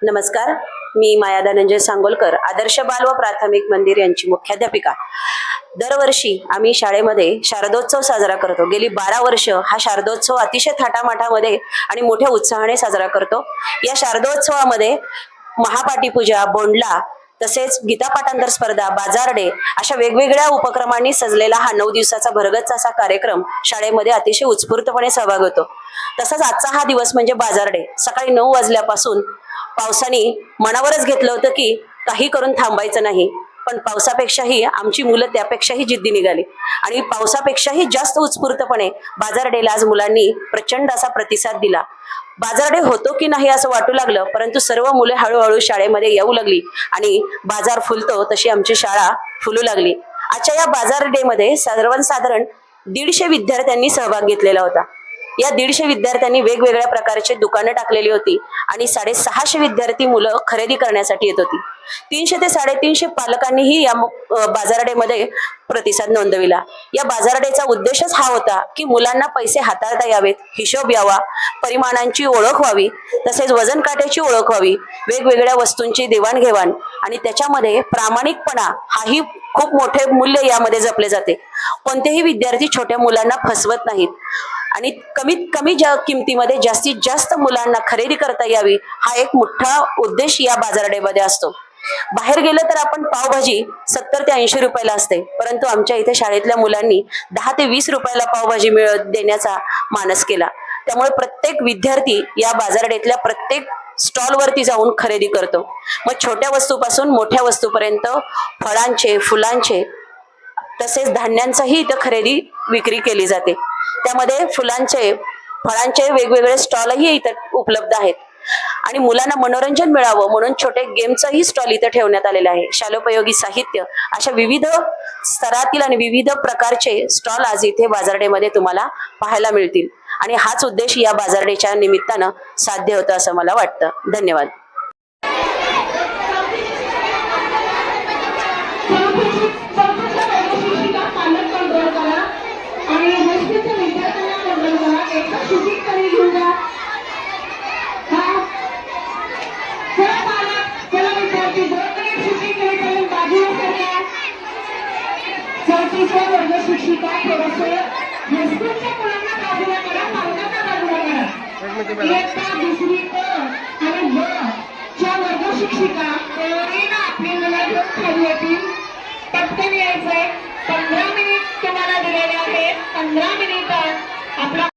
नमस्कार, मी माया धनंजय सांगोलकर, आदर्श बाल व प्राथमिक मंदिर यांची मुख्याध्यापिका। दरवर्षी आम्ही शाळेमध्ये शारदोत्सव साजरा करतो। गेली 12 वर्ष हा शारदोत्सव अतिशय थाटामाटामध्ये आणि मोठ्या उत्साहाने साजरा करतो। या शारदोत्सवामध्ये महापाटीपूजा, बोंडला, तसेच गीता पाठांतर स्पर्धा, बाजार डे अशा वेगवेगळ्या उपक्रमांनी सजलेला हा 9 दिवसाचा भरगच्च असा कार्यक्रम शाळेमध्ये अतिशय उत्स्फूर्तपणे सहभाग होतो। तसंच आजचा हा दिवस म्हणजे बाजार डे। सकाळी 9 वाजल्यापासून पावसाने मनावरच घेतलं होतं की काही करून थांबायचं नाही, पण पावसापेक्षाही आमची मुलं त्यापेक्षाही जिद्दी निघाली आणि पावसापेक्षाही जास्त उत्स्फूर्तपणे बाजार डेला आज मुलांनी प्रचंड असा प्रतिसाद दिला। बाजार डे होतो की नाही असं वाटू लागलं, परंतु सर्व मुले हळूहळू शाळेमध्ये येऊ लागली आणि बाजार फुलतो तशी आमची शाळा फुलू लागली। आजच्या या बाजार डे मध्ये साधारण 150 विद्यार्थ्यांनी सहभाग घेतलेला होता। या 150 विद्यार्थ्यांनी वेगवेगळ्या प्रकारचे दुकानं टाकलेली होती आणि 650 विद्यार्थी मुलं खरेदी करण्यासाठी येत होती। 300 ते 350 पालकांनीही या बाजारडेमध्ये प्रतिसाद नोंदविला। या बाजारडेचा उद्देशच हा होता की मुलांना पैसे हाताळता यावेत, हिशोब यावा, परिमाणांची ओळख व्हावी, तसेच वजन काट्याची ओळख व्हावी, वेगवेगळ्या वस्तूंची देवाणघेवाण आणि त्याच्यामध्ये प्रामाणिकपणा हाही खूप मोठे मूल्य यामध्ये जपले जाते। कोणतेही विद्यार्थी छोट्या मुलांना फसवत नाहीत आणि कमीत कमी किमतीमध्ये जास्तीत जास्त मुलांना खरेदी करता यावी हा एक मोठा उद्देश या बाजारडेमध्ये असतो। बाहेर गेलं तर आपण पावभाजी 70 ते 80 रुपयाला असते, परंतु आमच्या इथे शाळेतल्या मुलांनी 10 ते 20 रुपयाला पावभाजी देण्याचा मानस केला। त्यामुळे प्रत्येक विद्यार्थी या बाजारडेतल्या प्रत्येक स्टॉल वरती जाऊन खरेदी करतो। मग छोट्या वस्तूपासून मोठ्या वस्तूपर्यंत फळांचे, फुलांचे तसेच धान्यांचाही इथं खरेदी विक्री केली जाते। त्यामध्ये फुलांचे, फळांचे वेगवेगळे स्टॉलही इथं उपलब्ध आहेत आणि मुलांना मनोरंजन मिळावं म्हणून छोटे गेमचाही स्टॉल इथं ठेवण्यात आलेला आहे। शालोपयोगी साहित्य अशा विविध स्तरातील आणि विविध प्रकारचे स्टॉल आज इथे बाजारडेमध्ये तुम्हाला पाहायला मिळतील आणि हाच उद्देश या बाजारडेच्या निमित्तानं साध्य होतं असं मला वाटतं। धन्यवाद। शिक्षिका थोडंसं हायस्कूलच्या मुलांना बाजूला करा, पालकांना बाजूला करा। इयत्ता 2री क आणि ब च्या वर्ग शिक्षिका तयारीनं आपली मुलं घेऊन खाली येतील। पटकन यायचंय। 15 मिनिट तुम्हाला दिलेले आहेत। 15 मिनिटात आपला